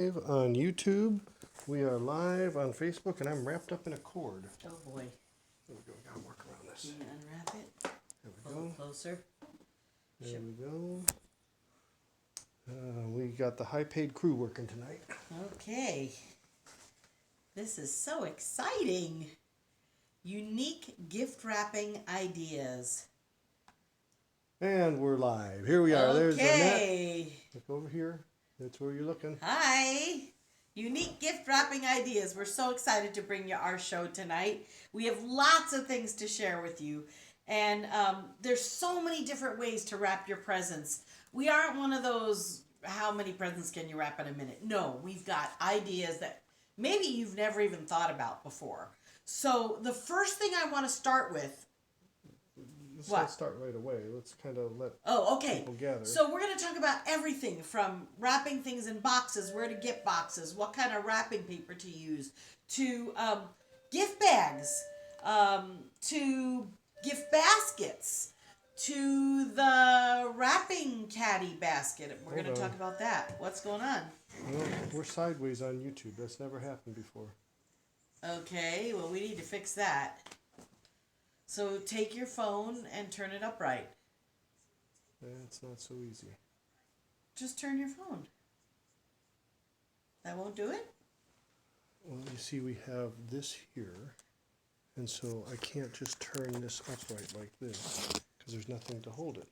Live on YouTube. We are live on Facebook, and I'm wrapped up in a cord. Oh boy. There we go. We gotta work around this. Can you unwrap it? There we A go. little closer. There we go. We got the high-paid crew working tonight. Okay. This is so exciting. Unique gift wrapping ideas. And we're live. Here we are. There's Annette. Okay. Look over here. That's where you're looking. Hi. Unique gift wrapping ideas. We're so excited to bring you our show tonight. We have lots of things to share with you. And there's so many different ways to wrap your presents. We aren't one of those, how many presents can you wrap in a minute? No, we've got ideas that maybe you've never even thought about before. So the first thing I want to start with. Let's not start right away. Let's kind of let people gather. So we're going to talk about everything from wrapping things in boxes, where to get boxes, what kind of wrapping paper to use, to gift bags, to gift baskets, to the wrapping caddy basket. We're going to talk about that. What's going on? Well, we're sideways on YouTube. That's never happened before. Okay, well, we need to fix that. So take your phone and turn it upright. It's not so easy. Just turn your phone. That won't do it? Well, you see, we have this here, and so I can't just turn this upright like this, because there's nothing to hold it.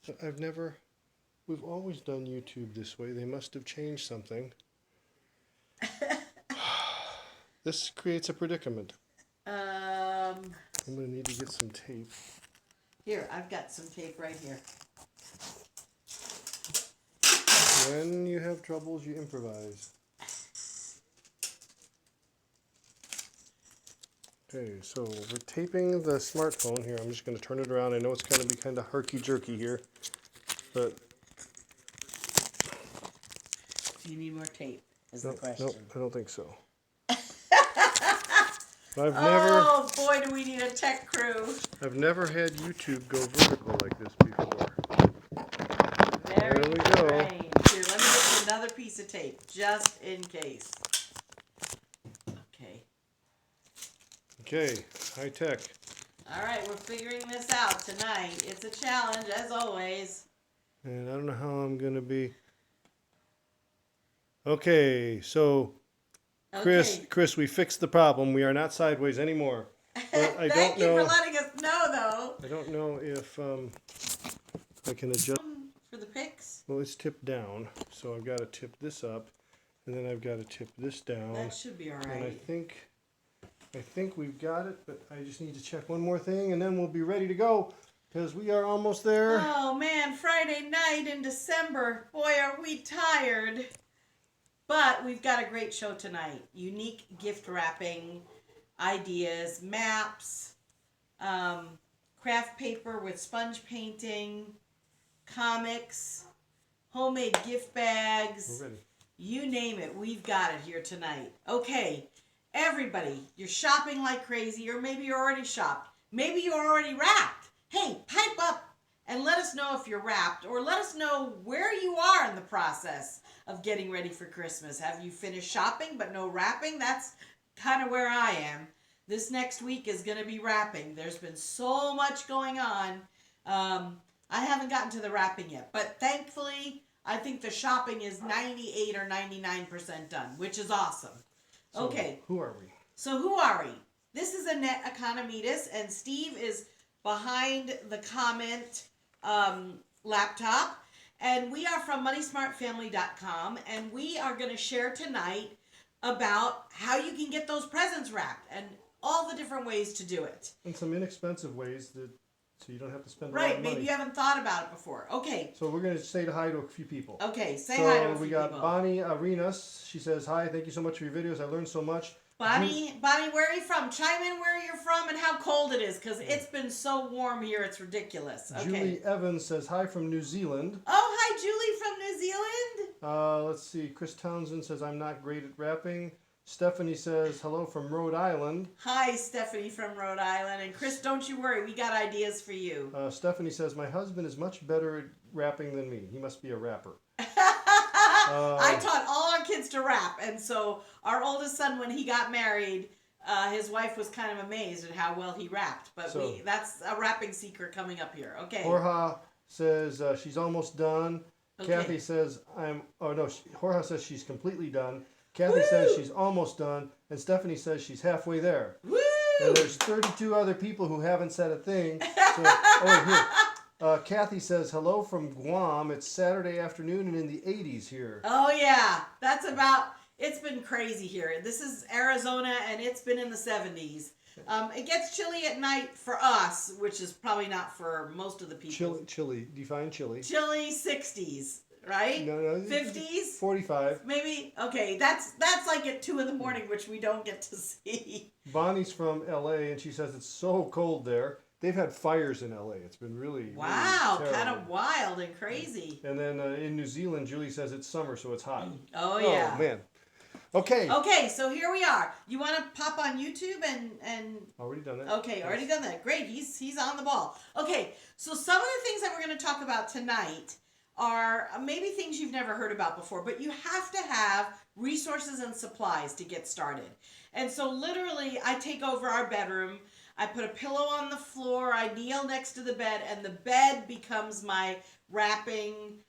So we've always done YouTube this way. They must have changed something. This creates a predicament. I'm going to need to get some tape. Here, I've got some tape right here. When you have troubles, you improvise. Okay, so we're taping the smartphone here. I'm just going to turn it around. I know it's going to be kind of herky-jerky here, but... Do you need more tape, is the question. No, I don't think so. Oh boy, do we need a tech crew. I've never had YouTube go vertical like this before. There we go. Here, let me get you another piece of tape, just in case. Okay. Okay, high tech. All right, we're figuring this out tonight. It's a challenge, as always. And I don't know how I'm going to be... Okay, so... Chris, we fixed the problem. We are not sideways anymore. But I Thank you for letting us know, though. I don't know if I can adjust. For the pics? Well, it's tipped down, so I've got to tip this up, and then I've got to tip this down. That should be all right. And I think we've got it, but I just need to check one more thing, and then we'll be ready to go, because we are almost there. Oh, man, Friday night in December. Boy, are we tired. But we've got a great show tonight. Unique gift wrapping ideas, maps, craft paper with sponge painting, comics, homemade gift bags. We're ready. You name it, we've got it here tonight. Okay, everybody, you're shopping like crazy, or maybe you're already shopped. Maybe you're already wrapped. Hey, pipe up and let us know if you're wrapped, or let us know where you are in the process of getting ready for Christmas. Have you finished shopping but no wrapping? That's kind of where I am. This next week is going to be wrapping. There's been so much going on. I haven't gotten to the wrapping yet, but thankfully I think the shopping is 98 or 99% done, which is awesome. So, okay. Who are we? So who are we? This is Annette Economides, and Steve is behind the comment laptop. And we are from MoneySmartFamily.com, and we are going to share tonight about how you can get those presents wrapped and all the different ways to do it. And some inexpensive ways so you don't have to spend a lot of money. Right, maybe you haven't thought about it before. Okay. So we're going to say hi to a few people. Okay, say hi to a few people. So we got Bonnie Arenas. She says, hi, thank you so much for your videos. I learned so much. Bonnie, where are you from? Chime in where you're from and how cold it is, because it's been so warm here, it's ridiculous. Okay. Julie Evans says, hi from New Zealand. Oh, hi, Julie from New Zealand. Let's see. Chris Townsend says, I'm not great at rapping. Stephanie says, hello from Rhode Island. Hi, Stephanie from Rhode Island. And Chris, don't you worry, we got ideas for you. Stephanie says, my husband is much better at rapping than me. He must be a rapper. taught all our kids to wrap, and so our oldest son, when he got married, his wife was kind of amazed at how well he wrapped. But that's a wrapping secret coming up here. Okay. Jorge says she's almost done. Okay. Kathy says Jorge says she's completely done. Kathy says she's almost done, and Stephanie says she's halfway there. Woo! And there's 32 other people who haven't said a thing. So, here. Kathy says, hello from Guam. It's Saturday afternoon and in the 80s here. Oh, yeah. It's been crazy here. This is Arizona, and it's been in the 70s. It gets chilly at night for us, which is probably not for most of the people. Chilly. Define chilly. Chilly 60s, right? No. 50s? 45. Maybe. Okay, that's like at 2 in the morning, which we don't get to see. Bonnie's from L.A., and she says it's so cold there. They've had fires in L.A. It's been really kind of wild and crazy. And then in New Zealand, Julie says it's summer, so it's hot. Oh, yeah. Oh, man. Okay. Okay, so here we are. You want to pop on YouTube and Already done it. Okay, already done that. Great. He's on the ball. Okay, so some of the things that we're going to talk about tonight are maybe things you've never heard about before, but you have to have resources and supplies to get started. And so literally, I take over our bedroom. I put a pillow on the floor. I kneel next to the bed, and the bed becomes my wrapping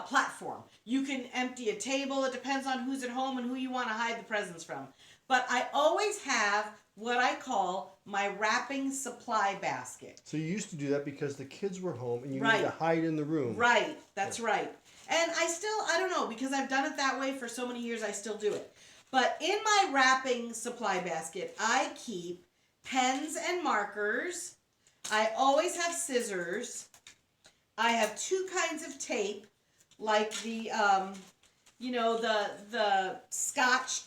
platform. You can empty a table. It depends on who's at home and who you want to hide the presents from. But I always have what I call my wrapping supply basket. So you used to do that because the kids were home and you Right. needed to hide in the room. Right. That's right. And I don't know, because I've done it that way for so many years, I still do it. But in my wrapping supply basket, I keep pens and markers. I always have scissors. I have 2 kinds of tape, like the Scotch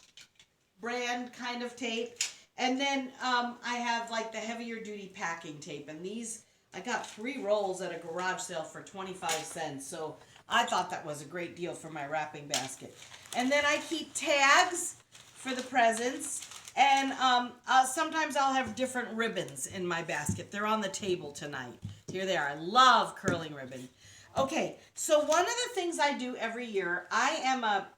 brand kind of tape. And then I have like the heavier duty packing tape. And these, I got 3 rolls at a garage sale for 25 cents. So I thought that was a great deal for my wrapping basket. And then I keep tags for the presents. And sometimes I'll have different ribbons in my basket. They're on the table tonight. Here they are. I love curling ribbon. Okay, so one of the things I do every year, I am a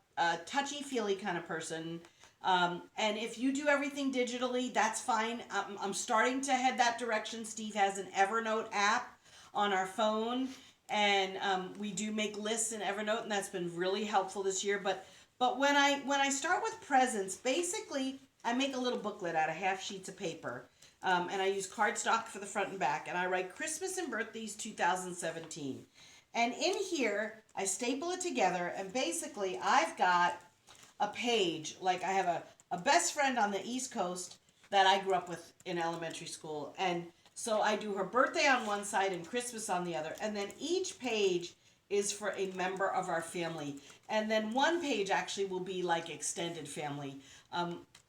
touchy-feely kind of person. And if you do everything digitally, that's fine. I'm starting to head that direction. Steve has an Evernote app on our phone. And we do make lists in Evernote, and that's been really helpful this year. But when I start with presents, basically, I make a little booklet out of half sheets of paper. And I use cardstock for the front and back. And I write Christmas and Birthdays 2017. And in here, I staple it together. And basically, I've got a page. Like I have a best friend on the East Coast that I grew up with in elementary school. And so I do her birthday on one side and Christmas on the other. And then each page is for a member of our family. And then one page actually will be like extended family.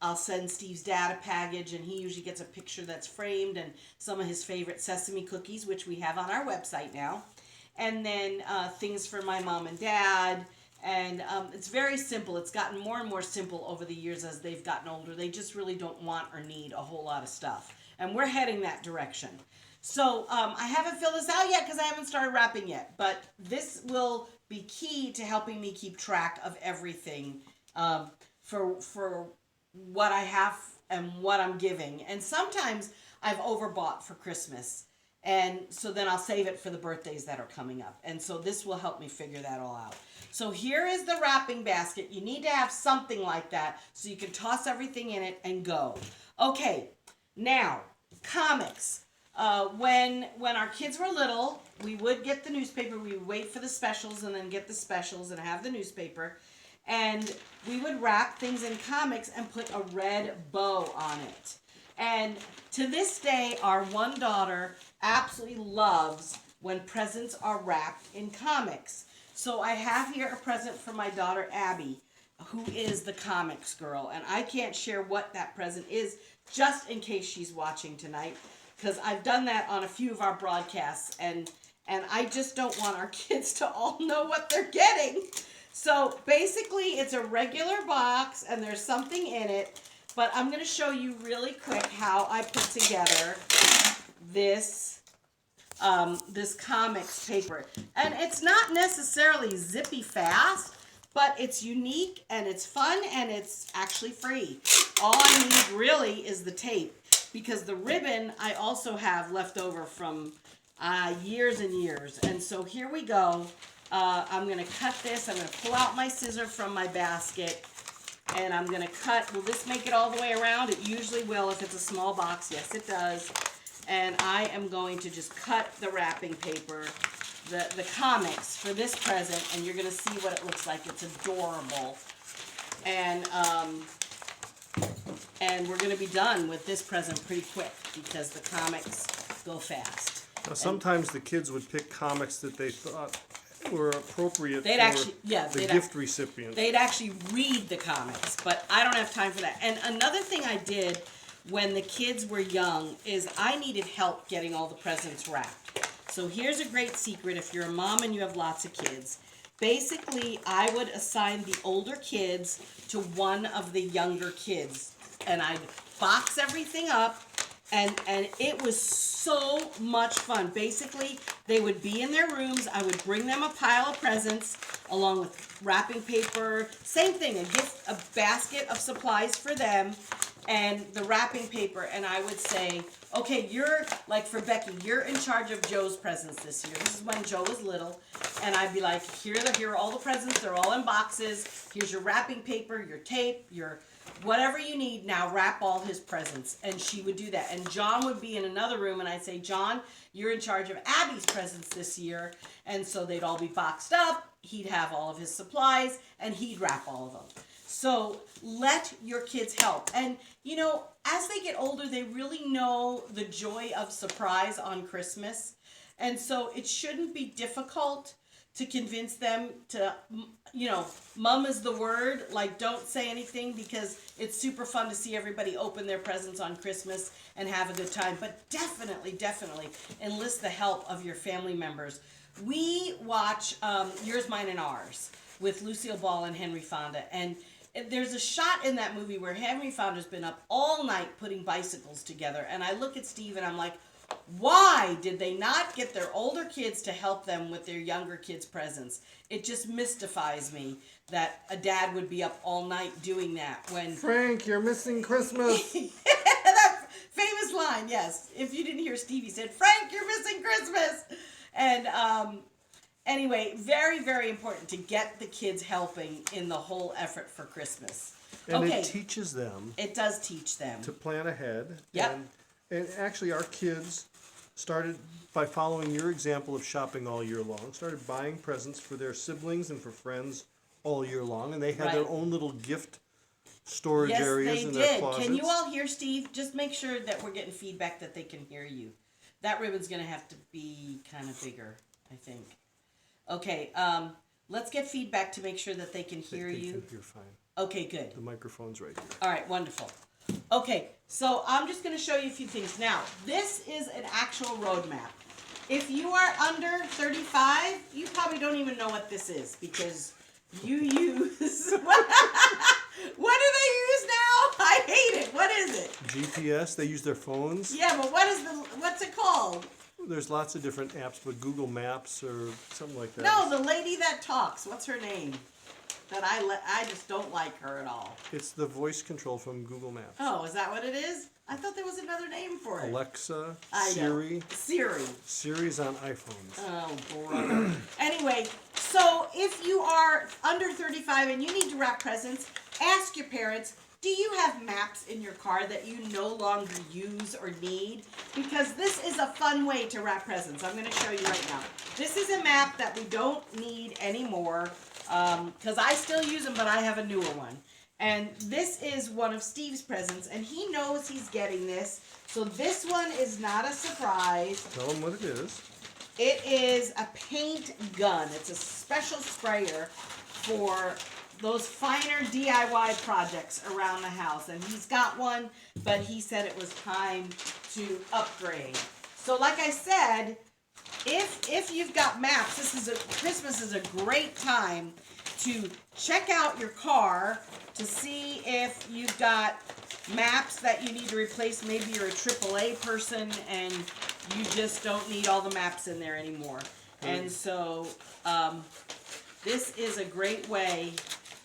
I'll send Steve's dad a package, and he usually gets a picture that's framed and some of his favorite sesame cookies, which we have on our website now. And then things for my mom and dad. And it's very simple. It's gotten more and more simple over the years as they've gotten older. They just really don't want or need a whole lot of stuff. And we're heading that direction. So I haven't filled this out yet because I haven't started wrapping yet. But this will be key to helping me keep track of everything for what I have and what I'm giving. And sometimes I've overbought for Christmas. And so then I'll save it for the birthdays that are coming up. And so this will help me figure that all out. So here is the wrapping basket. You need to have something like that so you can toss everything in it and go. Okay, now, comics. When our kids were little, we would get the newspaper. We would wait for the specials and then get the specials and have the newspaper. And we would wrap things in comics and put a red bow on it. And to this day, our one daughter absolutely loves when presents are wrapped in comics. So I have here a present for my daughter Abby, who is the comics girl. And I can't share what that present is just in case she's watching tonight, because I've done that on a few of our broadcasts, and I just don't want our kids to all know what they're getting. So basically it's a regular box and there's something in it, but I'm going to show you really quick how I put together this this comics paper. And it's not necessarily zippy fast, but it's unique and it's fun and it's actually free. All I need really is the tape, because the ribbon I also have left over from years and years. And so here we go. I'm going to cut this. I'm going to pull out my scissor from my basket, and I'm going to cut. Will this make it all the way around? It usually will if it's a small box. Yes, it does. And I am going to just cut the wrapping paper, the comics for this present, and you're going to see what it looks like. It's adorable. And we're going to be done with this present pretty quick because the comics go fast. Now, sometimes the kids would pick comics that they thought were appropriate for the gift recipient. They'd actually read the comics, but I don't have time for that. And another thing I did when the kids were young is I needed help getting all the presents wrapped. So here's a great secret if you're a mom and you have lots of kids. Basically, I would assign the older kids to one of the younger kids, and I'd box everything up, and it was so much fun. Basically, they would be in their rooms. I would bring them a pile of presents along with wrapping paper. Same thing, a basket of supplies for them, and the wrapping paper. And I would say, okay, you're, like for Becky, you're in charge of Joe's presents this year. This is when Joe was little. And I'd be like, here are all the presents. They're all in boxes. Here's your wrapping paper, your tape, your whatever you need. Now wrap all his presents. And she would do that. And John would be in another room, and I'd say, John, you're in charge of Abby's presents this year. And so they'd all be boxed up. He'd have all of his supplies, and he'd wrap all of them. So let your kids help. And, you know, as they get older, they really know the joy of surprise on Christmas. And so it shouldn't be difficult to convince them to, you know, mum is the word. Like, don't say anything, because it's super fun to see everybody open their presents on Christmas and have a good time. But definitely enlist the help of your family members. We watch Yours, Mine, and Ours with Lucille Ball and Henry Fonda. And there's a shot in that movie where Henry Fonda's been up all night putting bicycles together. And I look at Steve and I'm like, why did they not get their older kids to help them with their younger kids' presents? It just mystifies me that a dad would be up all night doing that when... Frank, you're missing Christmas. That famous line, yes. If you didn't hear Steve, he said, Frank, you're missing Christmas. And anyway, very, very important to get the kids helping in the whole effort for Christmas. And it teaches them. It does teach them. To plan ahead. Yep. And actually, our kids started by following your example of shopping all year long, started buying presents for their siblings and for friends all year long, and they had their own little gift storage areas in their closets. Can you all hear Steve? Just make sure that we're getting feedback that they can hear you. That ribbon's going to have to be kind of bigger, I think. Okay, let's get feedback to make sure that they can hear you. They can hear fine. Okay, good. The microphone's right here. All right, wonderful. Okay, so I'm just going to show you a few things. Now, this is an actual roadmap. If you are under 35, you probably don't even know what this is, because you use... What do they use now? I hate it. What is it? GPS. They use their phones. Yeah, but what's it called? There's lots of different apps, but Google Maps or something like that. No, the lady that talks. What's her name? That I just don't like her at all. It's the voice control from Google Maps. Oh, is that what it is? I thought there was another name for it. Alexa, Siri. Siri's on iPhones. Oh, brother. Anyway, so if you are under 35 and you need to wrap presents, ask your parents, do you have maps in your car that you no longer use or need? Because this is a fun way to wrap presents. I'm going to show you right now. This is a map that we don't need anymore, because I still use them, but I have a newer one. And this is one of Steve's presents, and he knows he's getting this. So this one is not a surprise. Tell him what it is. It is a paint gun. It's a special sprayer for those finer DIY projects around the house. And he's got one, but he said it was time to upgrade. So like I said, if you've got maps, Christmas is a great time to check out your car to see if you've got maps that you need to replace. Maybe you're a AAA person and you just don't need all the maps in there anymore. And so this is a great way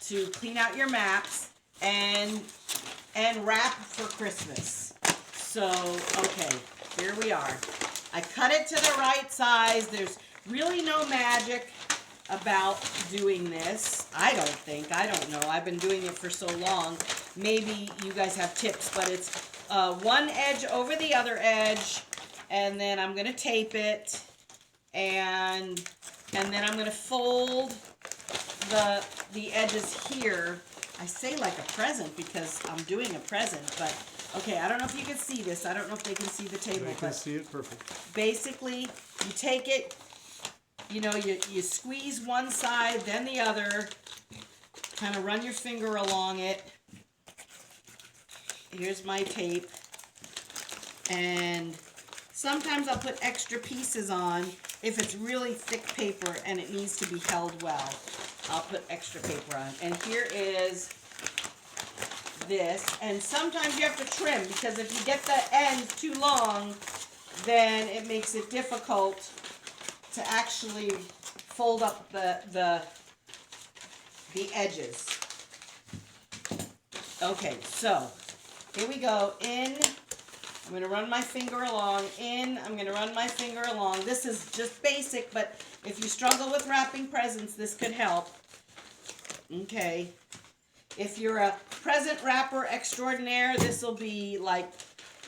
to clean out your maps and wrap for Christmas. So, okay, here we are. I cut it to the right size. There's really no magic about doing this. I don't think. I don't know. I've been doing it for so long. Maybe you guys have tips, but it's one edge over the other edge, and then I'm going to tape it, and then I'm going to fold the edges here. I say like a present because I'm doing a present, but okay, I don't know if you can see this. I don't know if they can see the table. They can see it perfect. Basically, you take it, you know, you squeeze one side, then the other, kind of run your finger along it. Here's my tape. And sometimes I'll put extra pieces on if it's really thick paper and it needs to be held well. I'll put extra paper on. And here is this. And sometimes you have to trim because if you get the ends too long, then it makes it difficult to actually fold up the edges. Okay, so here we go. In, I'm going to run my finger along. In, I'm going to run my finger along. This is just basic, but if you struggle with wrapping presents, this could help. Okay. If you're a present wrapper extraordinaire, this will be like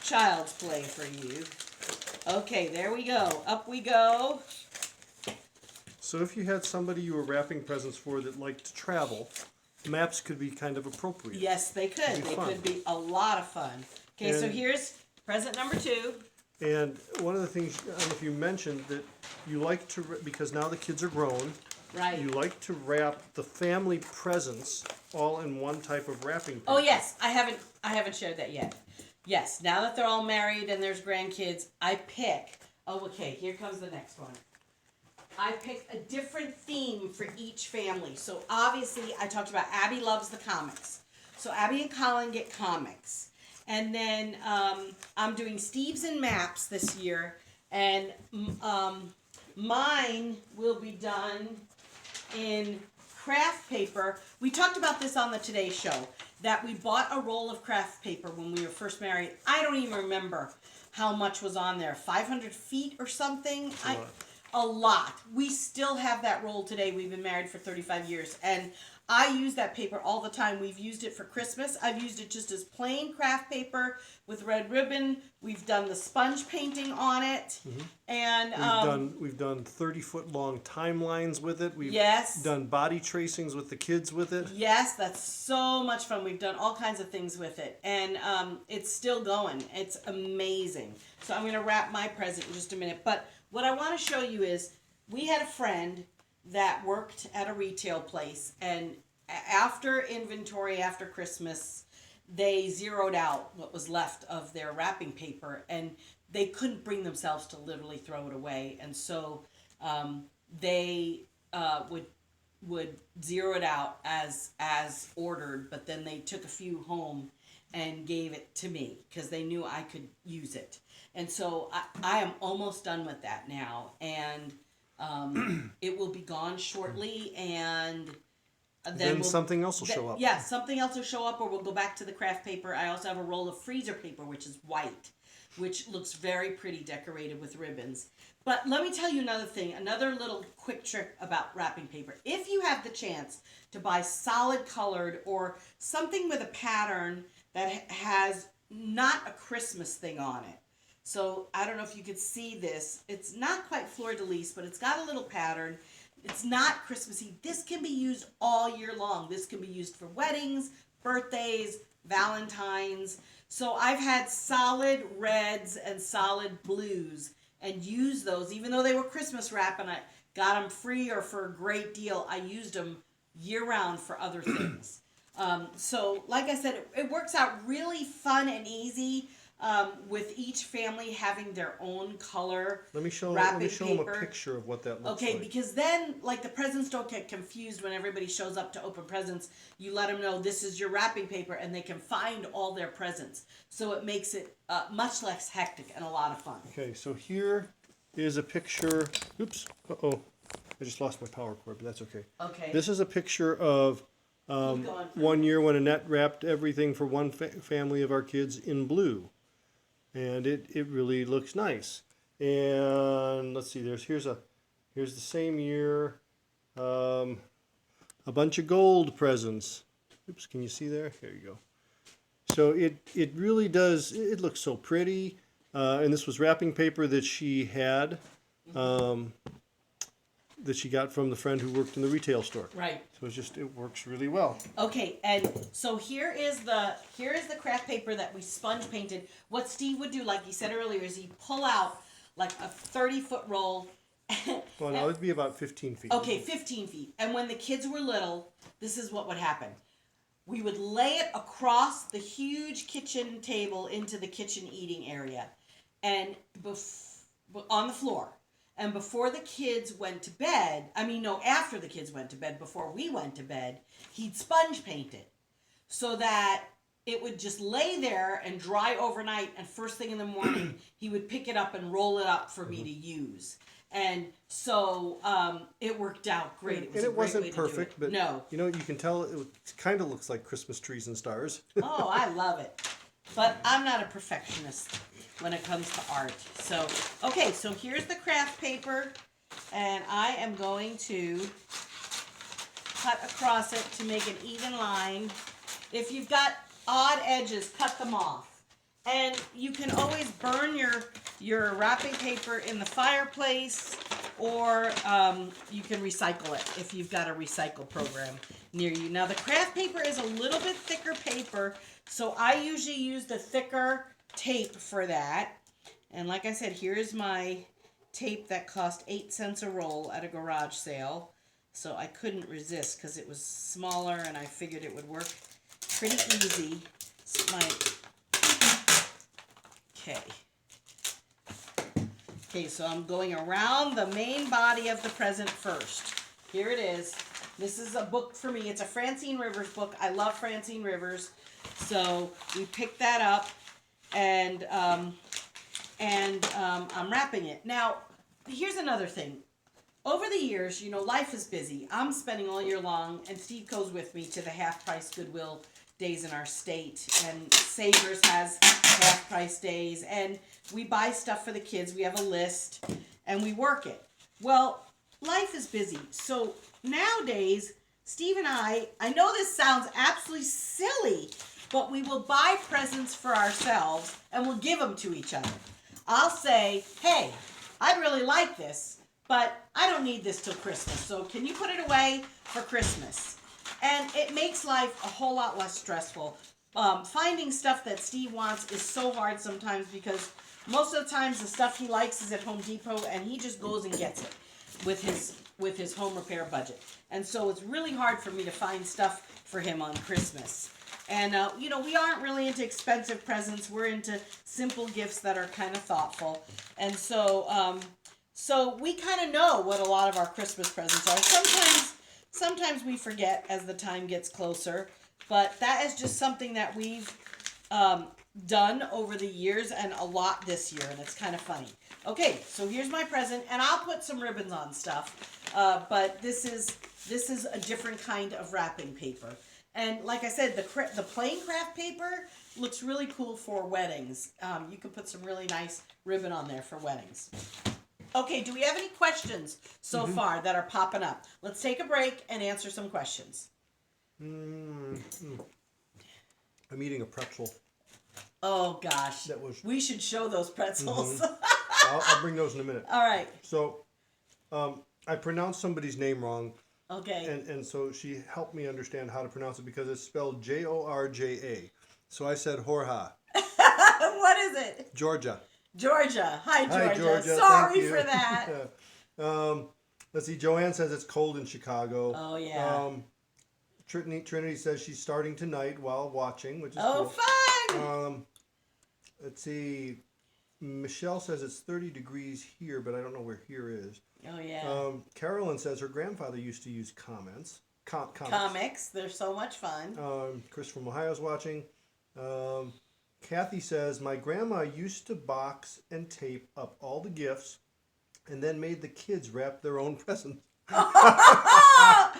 child's play for you. Okay, there we go. Up we go. So if you had somebody you were wrapping presents for that liked to travel, maps could be kind of appropriate. Yes, they could. It'd be They fun. could be a lot of fun. Okay, so And- here's present number 2. And one of the things, I don't know if you mentioned that you like to, because now the kids are grown, Right. you like to wrap the family presents all in one type of wrapping paper. Oh yes, I haven't shared that yet. Yes, now that they're all married and there's grandkids, I pick. Oh, okay. Here comes the next one. I picked a different theme for each family. So obviously, I talked about Abby loves the comics. So Abby and Colin get comics, and then I'm doing Steves and Maps this year, and mine will be done in Kraft paper. We talked about this on the Today Show, that we bought a roll of Kraft paper when we were first married. I don't even remember how much was on there, 500 feet or something. A lot. We still have that roll today. We've been married for 35 years, and I use that paper all the time. We've used it for Christmas. I've used it just as plain Kraft paper with red ribbon. We've done the sponge painting on it, and We've done 30-foot long timelines with it. We've yes. done body tracings with the kids with it. Yes, that's so much fun. We've done all kinds of things with it, and it's still going. It's amazing. So I'm going to wrap my present in just a minute, but what I want to show you is we had a friend that worked at a retail place, and after inventory, after Christmas, they zeroed out what was left of their wrapping paper, and they couldn't bring themselves to literally throw it away, and so they would zero it out as ordered, but then they took a few home and gave it to me because they knew I could use it. And so I am almost done with that now, and it will be gone shortly, and then something else will show up. Yeah, something else will show up, or we'll go back to the Kraft paper. I also have a roll of freezer paper, which is white, which looks very pretty decorated with ribbons. But let me tell you another thing, another little quick trick about wrapping paper. If you have the chance to buy solid colored or something with a pattern that has not a Christmas thing on it. So I don't know if you could see this. It's not quite fleur-de-lis, but it's got a little pattern. It's not Christmassy. This can be used all year long. This can be used for weddings, birthdays, Valentine's. So I've had solid reds and solid blues and used those, even though they were Christmas wrap and I got them free or for a great deal. I used them year-round for other things. So like I said, it works out really fun and easy. With each family having their own color. Let me show wrapping them a paper. picture of what that looks Okay, like. because then, like, the presents don't get confused when everybody shows up to open presents. You let them know this is your wrapping paper, and they can find all their presents. So it makes it much less hectic and a lot of fun. Okay, so here is a picture. Oops. Uh-oh. I just lost my power cord, but that's okay. Okay. This is a picture of Keep going. one year when Annette wrapped everything for one family of our kids in blue. And it really looks nice. And let's see, here's the same year, a bunch of gold presents. Oops, can you see there? There you go. So it really does, it looks so pretty. And this was wrapping paper that she had, that she got from the friend who worked in the retail store. Right. So it works really well. Okay, and so here is the craft paper that we sponge painted. What Steve would do, like he said earlier, is he'd pull out like a 30-foot roll. Well, no, it'd be about 15 feet. Okay, 15 feet. And when the kids were little, this is what would happen. We would lay it across the huge kitchen table into the kitchen eating area, and on the floor. And before the kids went to bed, after the kids went to bed, before we went to bed, he'd sponge paint it so that it would just lay there and dry overnight. And first thing in the morning, he would pick it up and roll it up for me to use. And so it worked out great. It wasn't perfect, but no. You can tell it kind of looks like Christmas trees and stars. Oh, I love it. But I'm not a perfectionist when it comes to art. So, okay, so here's the craft paper, and I am going to cut across it to make an even line. If you've got odd edges, cut them off. And you can always burn your wrapping paper in the fireplace, or you can recycle it if you've got a recycle program near you. Now, the craft paper is a little bit thicker paper, so I usually use the thicker tape for that. And like I said, here's my tape that cost 8 cents a roll at a garage sale. So I couldn't resist because it was smaller and I figured it would work pretty easy. Okay, so I'm going around the main body of the present first. Here it is. This is a book for me. It's a Francine Rivers book. I love Francine Rivers. So we picked that up, and I'm wrapping it. Now, here's another thing. Over the years, life is busy. I'm spending all year long, and Steve goes with me to the half-price Goodwill days in our state, and Savers has half-price days, and we buy stuff for the kids. We have a list, and we work it. Well, life is busy. So nowadays, Steve and I know this sounds absolutely silly, but we will buy presents for ourselves, and we'll give them to each other. I'll say, hey, I'd really like this, but I don't need this till Christmas, so can you put it away for Christmas? And it makes life a whole lot less stressful. Finding stuff that Steve wants is so hard sometimes because most of the times the stuff he likes is at Home Depot, and he just goes and gets it with his home repair budget. And so it's really hard for me to find stuff for him on Christmas. And, we aren't really into expensive presents. We're into simple gifts that are kind of thoughtful. And so, so we kind of know what a lot of our Christmas presents are. Sometimes we forget as the time gets closer, but that is just something that we've done over the years, and a lot this year, and it's kind of funny. Okay, so here's my present, and I'll put some ribbons on stuff, but this is a different kind of wrapping paper. And like I said, the plain craft paper looks really cool for weddings. You can put some really nice ribbon on there for weddings. Okay, do we have any questions so far that are popping up? Let's take a break and answer some questions. I'm eating a pretzel. Oh gosh, we should show those pretzels. I'll bring those in a minute. All right. So, I pronounced somebody's name wrong. Okay. And so she helped me understand how to pronounce it because it's spelled Jorja. So I said Jorja. What is it? Georgia. Georgia. Hi, Georgia. Hi, Georgia. Sorry Thank you. for that. Let's see. Joanne says it's cold in Chicago. Oh, yeah. Trinity says she's starting tonight while watching, which is cool. Fun! Let's see. Michelle says it's 30 degrees here, but I don't know where here is. Oh, yeah. Carolyn says her grandfather used to use comics. Comics. They're so much fun. Chris from Ohio is watching. Kathy says, my grandma used to box and tape up all the gifts and then made the kids wrap their own presents. That's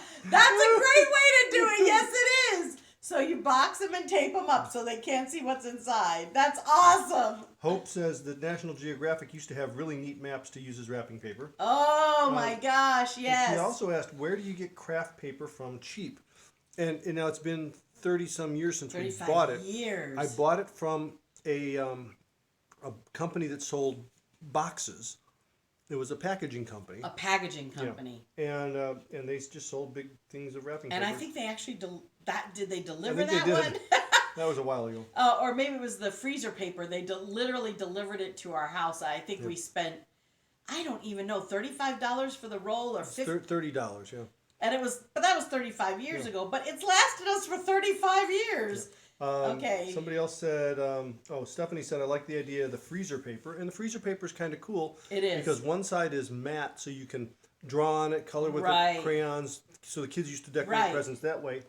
a great way to do it. Yes, it is. So you box them and tape them up so they can't see what's inside. That's awesome. Hope says that National Geographic used to have really neat maps to use as wrapping paper. Oh my gosh, And yes. she also asked, where do you get Kraft paper from cheap? And now it's been 30 some years since we bought it. 35 years. I bought it from a company that sold boxes. It was a packaging company. A packaging company. Yeah. And they just sold big things of wrapping And paper. I think they actually did they deliver I think that they one? did. That was a while ago. Or maybe it was the freezer paper. They literally delivered it to our house. I think we spent, I don't even know, $35 for the roll or $50. $30, yeah. And but that was 35 years ago. But it's lasted us for 35 years. Yeah. Okay. Somebody else said, Stephanie said, I like the idea of the freezer paper. And the freezer paper is kind of cool. It is. Because one side is matte, so you can draw on it, color with the crayons. So the kids used to decorate presents that way.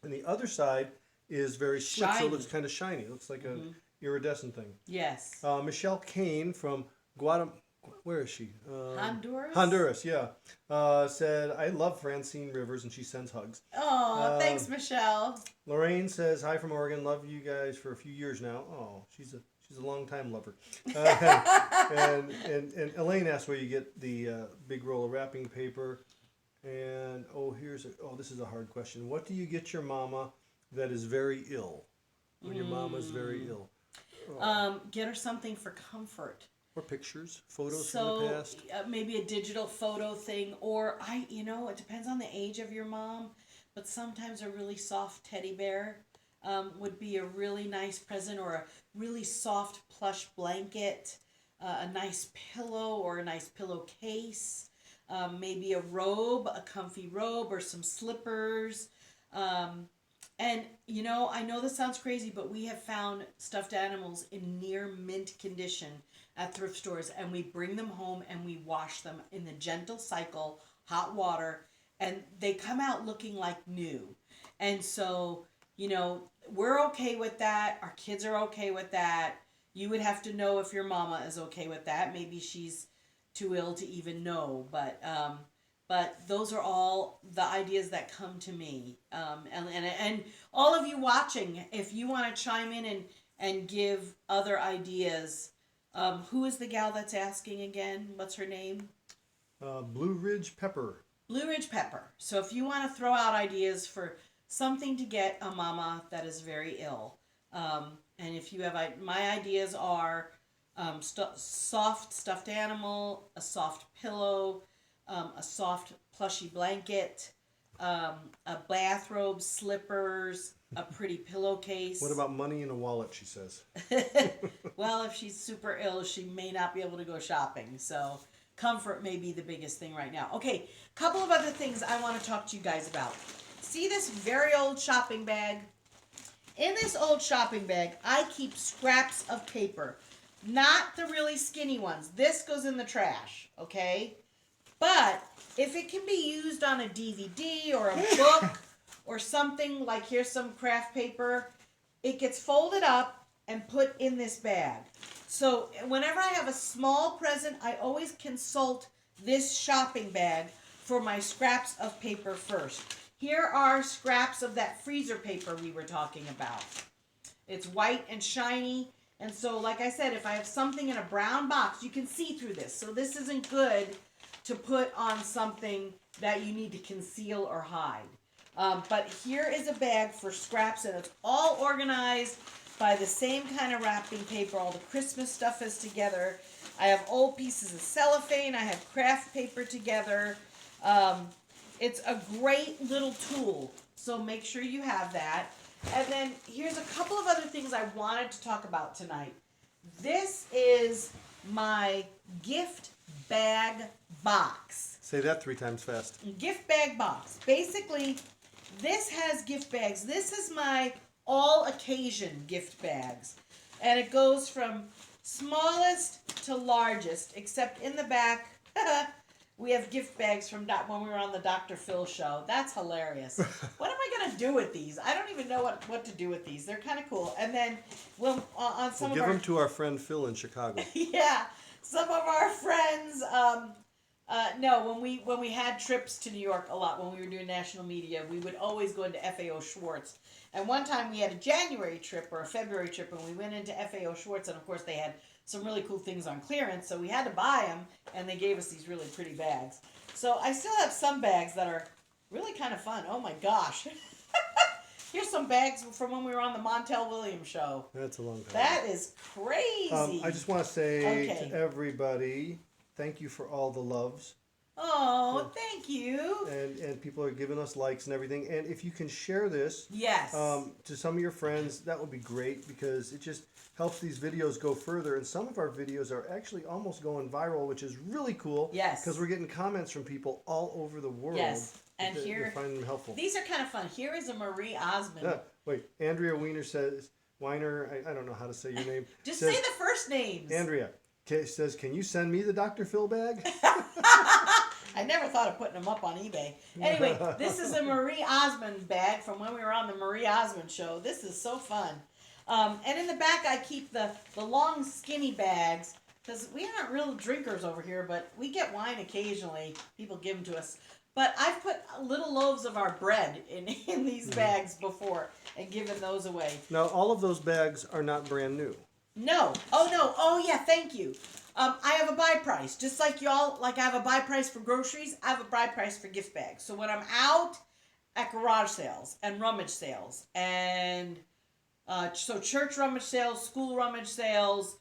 And the other side is very slick, so it looks kind of shiny. It looks like an iridescent thing. Yes. Michelle Kane from Guatemala. Where is she? Honduras? Honduras, yeah. Said, I love Francine Rivers, and she sends hugs. Oh, thanks, Michelle. Lorraine says, hi from Oregon. Love you guys for a few years now. Oh, she's a long-time lover. And Elaine asked where you get the big roll of wrapping paper. And, this is a hard question. What do you get your mama that is very ill? When your mama's very ill. Get her something for comfort. Or pictures, photos from the past. Maybe a digital photo thing, or it depends on the age of your mom, but sometimes a really soft teddy bear would be a really nice present, or a really soft plush blanket, a nice pillow or a nice pillowcase, maybe a robe, a comfy robe, or some slippers. And, I know this sounds crazy, but we have found stuffed animals in near mint condition at thrift stores, and we bring them home and we wash them in the gentle cycle, hot water, and they come out looking like new. And so, we're okay with that. Our kids are okay with that. You would have to know if your mama is okay with that. Maybe she's too ill to even know, but those are all the ideas that come to me. And all of you watching, if you want to chime in and give other ideas, who is the gal that's asking again? What's her name? Blue Ridge Pepper. Blue Ridge Pepper. So if you want to throw out ideas for something to get a mama that is very ill, and if you have, my ideas are soft stuffed animal, a soft pillow, a soft plushy blanket, a bathrobe, slippers, a pretty pillowcase. What about money in a wallet, she says? Well, if she's super ill, she may not be able to go shopping. So comfort may be the biggest thing right now. Okay, couple of other things I want to talk to you guys about. See this very old shopping bag? In this old shopping bag, I keep scraps of paper. Not the really skinny ones. This goes in the trash, okay? But if it can be used on a DVD or a book or something, like here's some craft paper, it gets folded up and put in this bag. So whenever I have a small present, I always consult this shopping bag for my scraps of paper first. Here are scraps of that freezer paper we were talking about. It's white and shiny. And so, like I said, if I have something in a brown box, you can see through this. So this isn't good to put on something that you need to conceal or hide. But here is a bag for scraps, and it's all organized by the same kind of wrapping paper. All the Christmas stuff is together. I have old pieces of cellophane. I have craft paper together. It's a great little tool, so make sure you have that. And then here's a couple of other things I wanted to talk about tonight. This is my gift bag box. Say that 3 times fast. Gift bag box. Basically, this has gift bags. This is my all occasion gift bags. And it goes from smallest to largest, except in the back, we have gift bags from when we were on the Dr. Phil show. That's hilarious. What am I going to do with these? I don't even know what to do with these. They're kind of cool. And then on some we'll give them to our friend Phil in Chicago. Yeah, some of our friends No, when we had trips to New York a lot, when we were doing national media, we would always go into FAO Schwartz. And one time we had a January trip or a February trip, and we went into FAO Schwartz, and of course they had some really cool things on clearance, so we had to buy them, and they gave us these really pretty bags. So I still have some bags that are really kind of fun. Oh my gosh. Here's some bags from when we were on the Montel Williams show. That's a long time. That is crazy. I just want to say to everybody, thank you for all the loves. Oh, thank you. And people are giving us likes and everything. And if you can share this Yes. to some of your friends, that would be great because it just helps these videos go further. And some of our videos are actually almost going viral, which is really cool. Yes. Because we're getting comments from people all over the world. Yes. And here, find them helpful. These are kind of fun. Here is a Marie Osmond. Yeah. Wait, Andrea Weiner says, Weiner, I don't know how to say your name. Just says, say the first names. Andrea says, can you send me the Dr. Phil bag? I never thought of putting them up on eBay. Anyway, this is a Marie Osmond bag from when we were on the Marie Osmond show. This is so fun. And in the back, I keep the long, skinny bags because we aren't real drinkers over here, but we get wine occasionally. People give them to us. But I've put little loaves of our bread in these bags before and given those away. Now, all of those bags are not brand new. No. Oh, no. Oh, yeah, thank you. I have a buy price. Just like y'all, like I have a buy price for groceries, I have a buy price for gift bags. So when I'm out at garage sales and rummage sales and so church rummage sales, school rummage sales,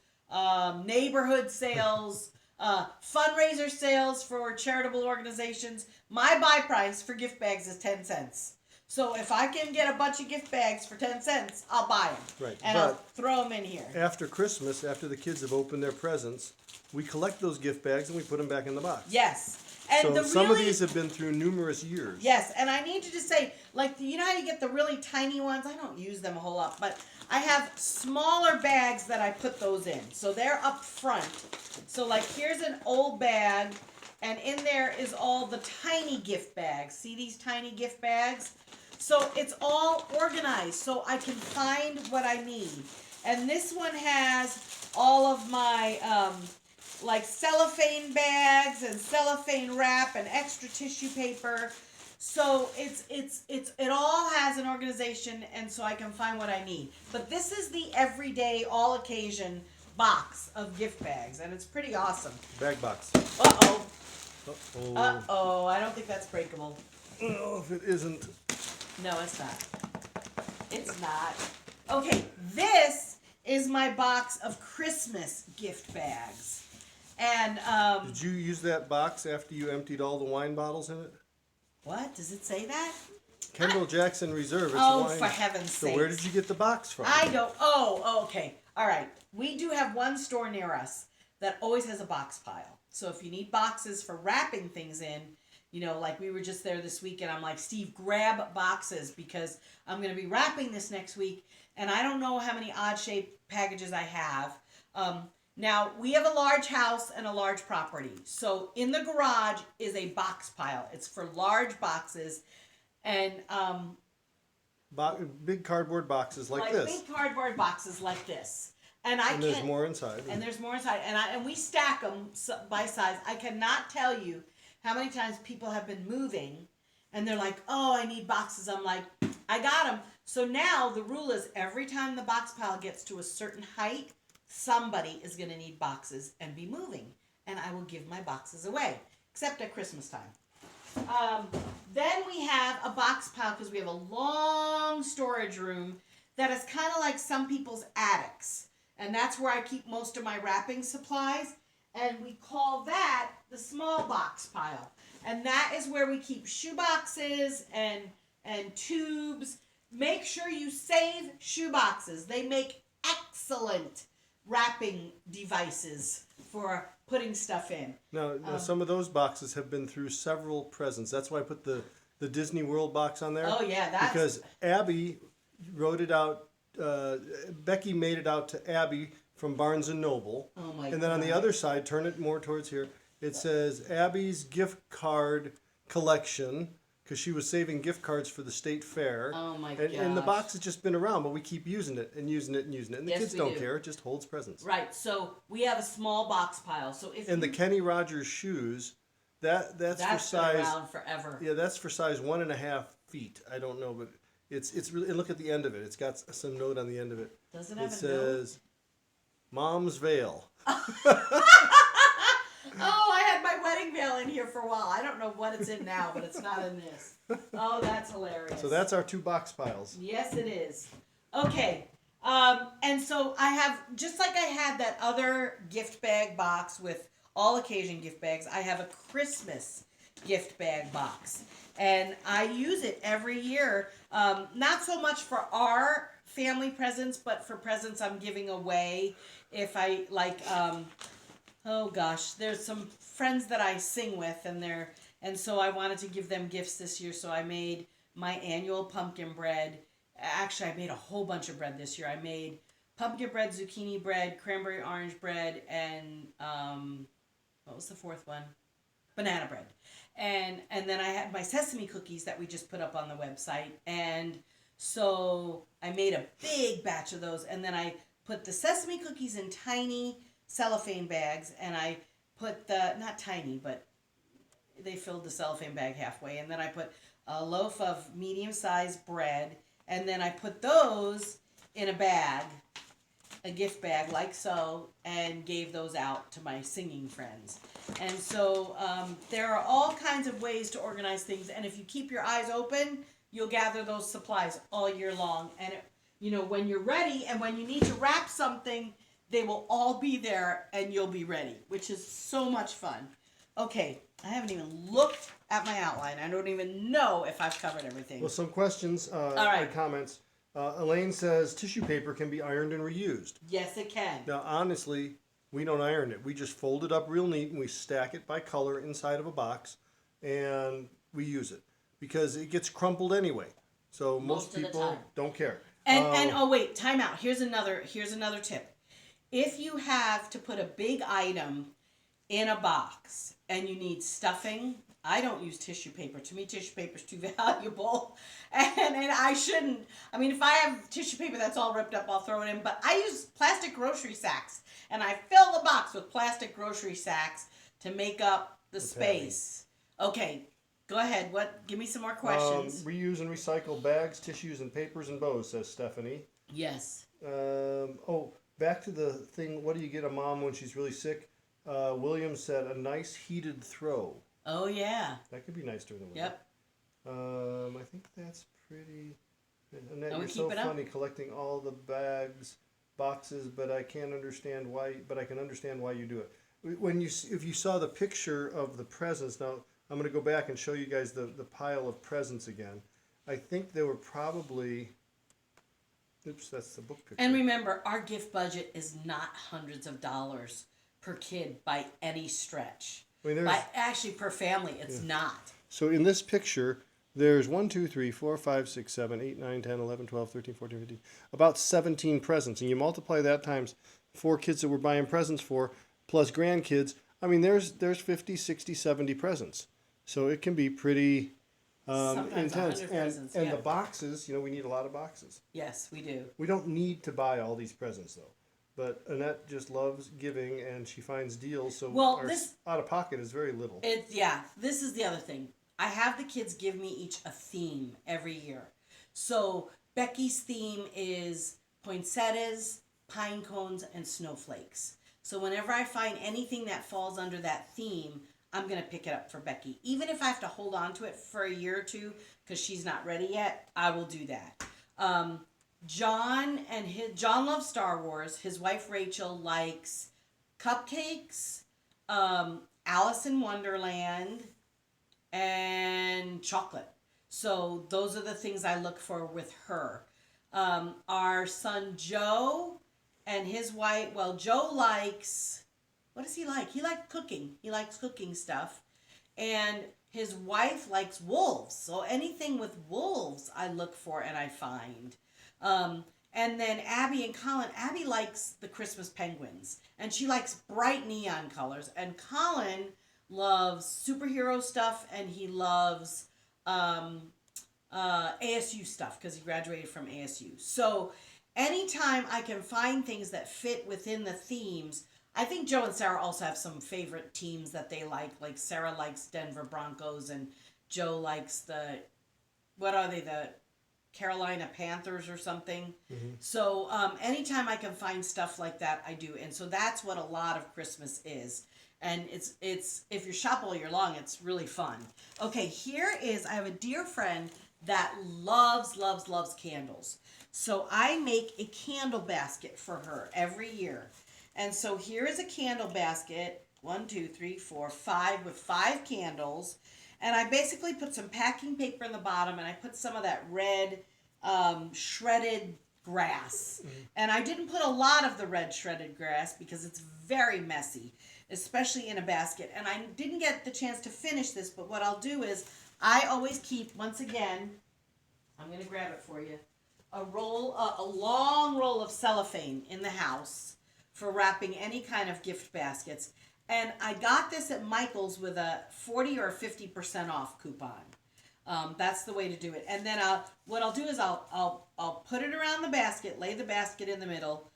neighborhood sales, fundraiser sales for charitable organizations, my buy price for gift bags is 10 cents. So if I can get a bunch of gift bags for 10 cents, I'll buy them. Right. And I'll throw them in here. After Christmas, after the kids have opened their presents, we collect those gift bags and we put them back in the box. Yes. And so some of these have been through numerous years. Yes, and I need to just say, like, you know how you get the really tiny ones? I don't use them a whole lot, but I have smaller bags that I put those in. So they're up front. So, like, here's an old bag, and in there is all the tiny gift bags. See these tiny gift bags? So it's all organized so I can find what I need. And this one has all of my like cellophane bags and cellophane wrap and extra tissue paper. So it all has an organization, and so I can find what I need. But this is the everyday, all occasion box of gift bags, and it's pretty awesome. Bag box. Uh-oh. Uh-oh. Uh-oh, I don't think that's breakable. Oh, if it isn't. No, it's not. It's not. Okay, this is my box of Christmas gift bags. And, Did you use that box after you emptied all the wine bottles in it? what? Does it say that? Kendall Jackson Reserve. It's Oh, wine. for heaven's sake. So where did you get the box from? I don't. Oh, okay. All right. We do have one store near us that always has a box pile. So if you need boxes for wrapping things in, you know, like we were just there this week, and I'm like, Steve, grab boxes because I'm going to be wrapping this next week, and I don't know how many odd-shaped packages I have. Now, we have a large house and a large property. So in the garage is a box pile. It's for large boxes, and big cardboard boxes like this. big cardboard boxes like this. And there's more inside. And there's more inside. And we stack them by size. I cannot tell you how many times people have been moving and they're like, oh, I need boxes. I'm like, I got them. So now the rule is every time the box pile gets to a certain height, somebody is going to need boxes and be moving. And I will give my boxes away, except at Christmas time. Then we have a box pile because we have a long storage room that is kind of like some people's attics. And that's where I keep most of my wrapping supplies. And we call that the small box pile. And that is where we keep shoe boxes and tubes. Make sure you save shoe boxes. They make excellent wrapping devices for putting stuff in. Now, some of those boxes have been through several presents. That's why I put the Disney World box on there. Oh, yeah. That's... Because Abby wrote it out. Becky made it out to Abby from Barnes & Noble. Oh, my And then on the other side, turn it more towards here, it says Abby's gift card collection, because she was saving gift cards for the state fair. Oh, my and the gosh. box has just been around, but we keep using it and using it and using it. And the Yes, kids we don't do. care. It just holds presents. Right, so we have a small box pile. So if And the you... Kenny Rogers shoes That's for That's been size. around forever. Yeah, that's for size 1.5 feet. I don't know, but it's really. And look at the end of it. It's got some note on the end of it. Does it It have a note? says, "Mom's veil." Oh, I had my wedding veil in here for a while. I don't know what it's in now, but it's not in this. Oh, that's hilarious. So that's our 2 box piles. Yes, it is. Okay. And so I have, just like I had that other gift bag box with all occasion gift bags, I have a Christmas gift bag box. And I use it every year. Not so much for our family presents, but for presents I'm giving away. If I like, oh gosh, there's some friends that I sing with, and so I wanted to give them gifts this year. So I made my annual pumpkin bread. Actually, I made a whole bunch of bread this year. I made pumpkin bread, zucchini bread, cranberry orange bread, and what was the fourth one? Banana bread. And then I had my sesame cookies that we just put up on the website. And so I made a big batch of those, and then I put the sesame cookies in tiny cellophane bags, and I put not tiny, but they filled the cellophane bag halfway, and then I put a loaf of medium-sized bread, and then I put those in a bag, a gift bag like so, and gave those out to my singing friends. And so there are all kinds of ways to organize things, and if you keep your eyes open, you'll gather those supplies all year long. And when you're ready and when you need to wrap something, they will all be there and you'll be ready, which is so much fun. Okay, I haven't even looked at my outline. I don't even know if I've covered everything. Well, some questions right. and comments. Elaine says tissue paper can be ironed and reused. Yes, it can. Now, honestly, we don't iron it. We just fold it up real neat and we stack it by color inside of a box, and we use it because it gets crumpled anyway. So most people don't care. And oh wait, time out. Here's another tip. If you have to put a big item in a box and you need stuffing, I don't use tissue paper. To me, tissue paper is too valuable, and I shouldn't. I mean, if I have tissue paper that's all ripped up, I'll throw it in. But I use plastic grocery sacks, and I fill the box with plastic grocery sacks to make up the space. Okay, go ahead. Give me some more questions. Reuse and recycle bags, tissues, and papers and bows, says Stephanie. Yes. Back to the thing. What do you get a mom when she's really sick? William said a nice heated throw. Oh, yeah. That could be nice during the winter. Yep. I think that's pretty. Annette, you're keep so it up? funny collecting all the boxes, but I can't understand why. But I can understand why you do it. If you saw the picture of the presents, now I'm going to go back and show you guys the pile of presents again. I think there were probably. Oops, that's the book picture. And remember, our gift budget is not hundreds of dollars per kid by any stretch. I mean, Actually, per family, it's not. So in this picture, there's 1, 2, 3, 4, 5, 6, 7, 8, 9, 10, 11, 12, 13, 14, 15, about 17 presents. And you multiply that times 4 kids that we're buying presents for, plus grandkids. I mean, there's 50, 60, 70 presents. So it can be pretty intense. Presents, and the boxes, we need a lot of boxes. Yes, we do. We don't need to buy all these presents, though. But Annette just loves giving, and she finds deals. So our out-of-pocket is very little. This is the other thing. I have the kids give me each a theme every year. So Becky's theme is poinsettias, pine cones, and snowflakes. So whenever I find anything that falls under that theme, I'm going to pick it up for Becky. Even if I have to hold on to it for a year or two because she's not ready yet, I will do that. John loves Star Wars. His wife Rachel likes cupcakes, Alice in Wonderland, and chocolate. So those are the things I look for with her. Our son Joe and his wife, Joe likes, what does he like? He likes cooking. He likes cooking stuff. And his wife likes wolves. So anything with wolves I look for and I find. And then Abby and Colin. Abby likes the Christmas penguins, and she likes bright neon colors. And Colin loves superhero stuff, and he loves ASU stuff because he graduated from ASU. So anytime I can find things that fit within the themes, I think Joe and Sarah also have some favorite teams that they like. Like Sarah likes Denver Broncos and Joe likes what are they, the Carolina Panthers or something. So anytime I can find stuff like that, I do. And so that's what a lot of Christmas is. And it's if you shop all year long, it's really fun. Okay, I have a dear friend that loves candles. So I make a candle basket for her every year. And so here is a candle basket, 1, 2, 3, 4, 5, with 5 candles. And I basically put some packing paper in the bottom, and I put some of that red shredded grass. And I didn't put a lot of the red shredded grass because it's very messy, especially in a basket. And I didn't get the chance to finish this, but what I'll do is I always keep, once again, I'm going to grab it for you, a long roll of cellophane in the house for wrapping any kind of gift baskets. And I got this at Michael's with a 40 or 50% off coupon. That's the way to do it. And then what I'll do is I'll put it around the basket, lay the basket in the middle,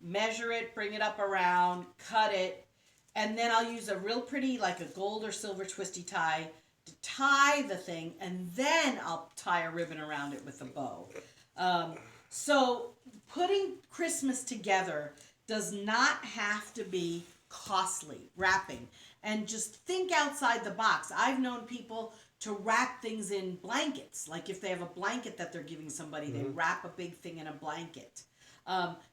measure it, bring it up around, cut it, and then I'll use a real pretty, like a gold or silver twisty tie to tie the thing, and then I'll tie a ribbon around it with a bow. So putting Christmas together does not have to be costly wrapping, and just think outside the box. I've known people to wrap things in blankets, like if they have a blanket that they're giving somebody, they wrap a big thing in a blanket.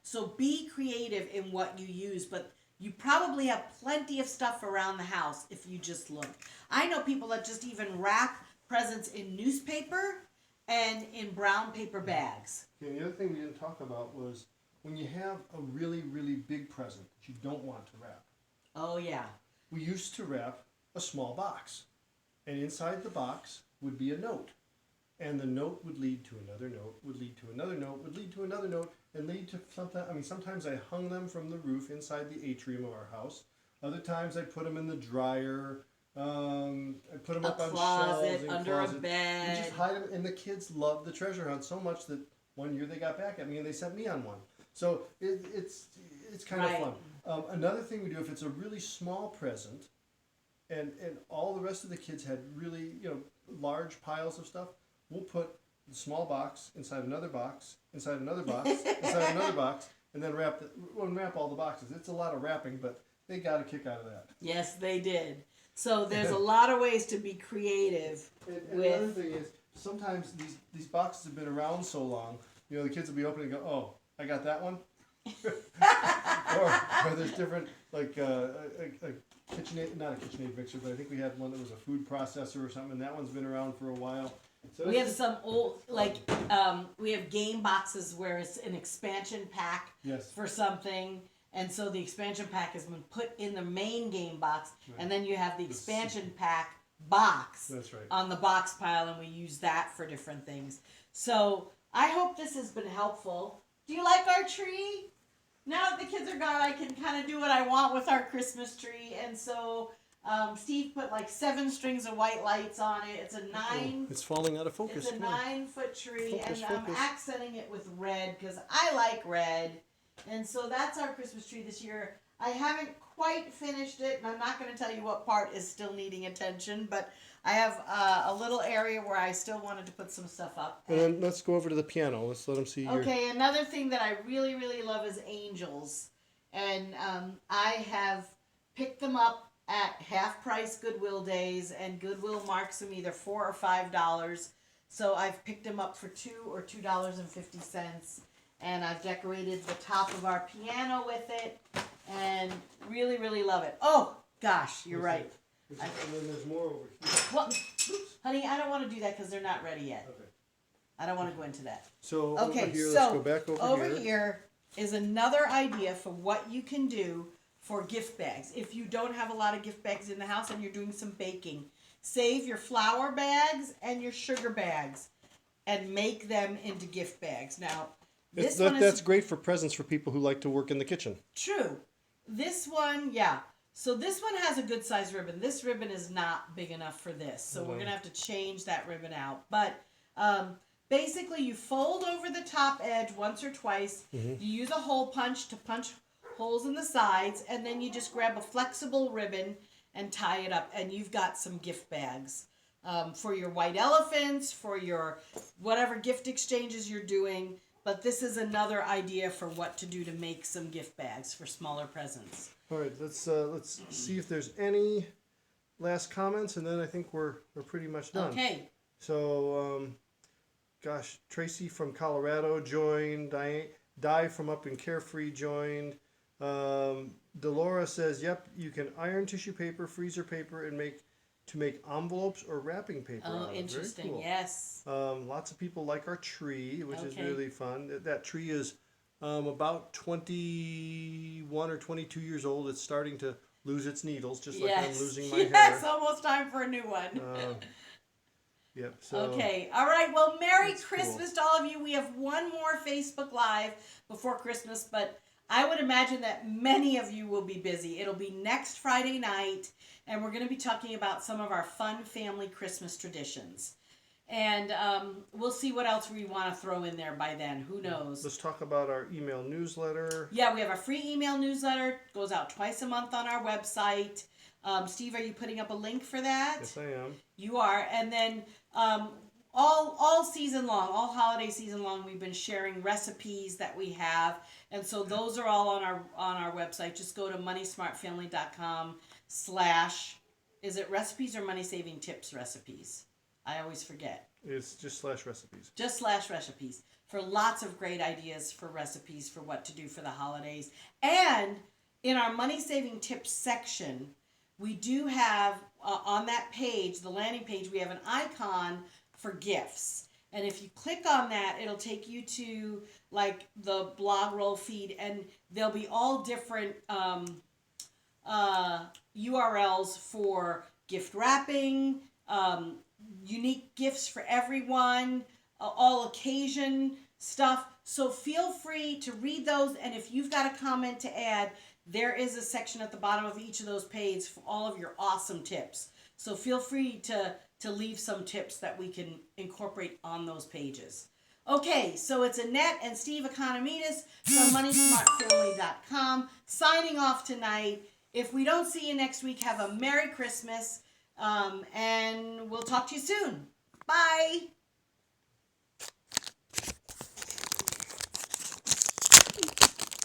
So be creative in what you use, but you probably have plenty of stuff around the house if you just look. I know people that just even wrap presents in newspaper and in brown paper bags. Okay, the other thing we didn't talk about was when you have a really, really big present that you don't want to wrap. Oh, yeah. We used to wrap a small box, and inside the box would be a note. And the note would lead to another note, would lead to another note, would lead to another note, and lead to something. I mean, sometimes I hung them from the roof inside the atrium of our house. Other times I put them in the dryer. I put them up on shelves, in under closet. a bed. And just hide them. And the kids loved the treasure hunt so much that one year they got back at me and they sent me on one. So it's kind of fun. Another thing we do, if it's a really small present, and all the rest of the kids had really large piles of stuff, we'll put the small box inside another box, inside another box, inside another box, and then wrap all the boxes. It's a lot of wrapping, but they got a kick out of that. Yes, they did. So there's a lot of ways to be creative. And another thing is, sometimes these boxes have been around so long, the kids will be opening and go, oh, I got that one? or there's different, like a KitchenAid, not a KitchenAid mixer, but I think we had one that was a food processor or something, and that one's been around for a while. So we have some old, we have game boxes where it's an expansion pack for something, and so the expansion pack has been put in the main game box, and then you have the expansion pack box on the box pile, and we use that for different things. So I hope this has been helpful. Do you like our tree? Now that the kids are gone, I can kind of do what I want with our Christmas tree, and so Steve put 7 strings of white lights on it. It's a 9. It's falling out of focus. It's a 9-foot tree, Focus. I'm accenting it with red because I like red, and so that's our Christmas tree this year. I haven't quite finished it, and I'm not going to tell you what part is still needing attention, but I have a little area where I still wanted to put some stuff up. And then let's go over to the piano. Let's let them see your... Okay, another thing that I really, really love is angels. And I have picked them up at half-price Goodwill days, and Goodwill marks them either $4 or $5. So I've picked them up for $2 or $2.50. And I've decorated the top of our piano with it, and really, really love it. Oh, gosh, you're right. And then there's more over here. Well, honey, I don't want to do that because they're not ready yet. Okay. I don't want to go into that. So okay, over here, so let's go back over here. Here is another idea for what you can do for gift bags. If you don't have a lot of gift bags in the house and you're doing some baking, save your flour bags and your sugar bags and make them into gift bags. Now, that's great for presents for people who like to work in the kitchen. True. This one, yeah. So this one has a good size ribbon. This ribbon is not big enough for this. So we're going to have to change that ribbon out. But basically you fold over the top edge once or twice. You use a hole punch to punch holes in the sides, and then you just grab a flexible ribbon and tie it up, and you've got some gift bags for your white elephants, for your whatever gift exchanges you're doing. But this is another idea for what to do to make some gift bags for smaller presents. All right, let's see if there's any last comments, and then I think we're pretty much done. Okay. So, gosh, Tracy from Colorado joined. Di from up in Carefree joined. Delora says, "Yep, you can iron tissue paper, freezer paper, and make envelopes or wrapping paper." Oh, interesting. Very cool. Yes. Lots of people like our tree, which is Okay. really fun. That tree is about 21 or 22 years old. It's starting to lose its needles, just like I'm losing my hair. Yes, almost time for a new one. Yep. So Okay. All right. Well, Merry That's Christmas to all of you. We have one more Facebook Live before Christmas, but I would imagine that many of you will be busy. It'll be next Friday night, and we're going to be talking about some of our fun family Christmas traditions. And we'll see what else we want to throw in there by then. Who knows? let's talk about our email newsletter. Yeah, we have a free email newsletter. Goes out twice a month on our website. Steve, are you putting up a link for that? Yes, I am. You are. And then all season long, all holiday season long, we've been sharing recipes that we have. And so those are all on our website. Just go to moneysmartfamily.com/ is it recipes or money saving tips recipes? I always forget. It's just /recipes. Just /recipes for lots of great ideas for recipes for what to do for the holidays. And in our money saving tips section, we do have on that page, the landing page, we have an icon for gifts. And if you click on that, it'll take you to like the blog roll feed, and there'll be all different URLs for gift wrapping, unique gifts for everyone, all occasion stuff. So feel free to read those, and if you've got a comment to add, there is a section at the bottom of each of those pages for all of your awesome tips. So feel free to leave some tips that we can incorporate on those pages. Okay, so it's Annette and Steve Economides from MoneySmartFamily.com signing off tonight. If we don't see you next week, have a Merry Christmas, and we'll talk to you soon. Bye.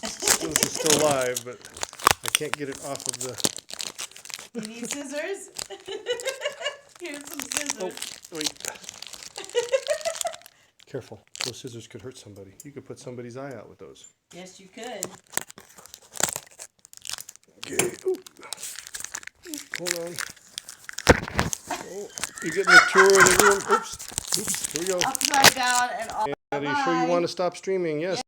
This is still live, but I can't get it off of the. You need scissors? Here's some scissors. Oh, wait. Careful. Those scissors could hurt somebody. You could put somebody's eye out with those. Yes, you could. Okay. Ooh. Hold on. Oh, you're getting a tour of the room. Oops. Here we go. Upside down and all. And are you sure you want to stop streaming? Yes.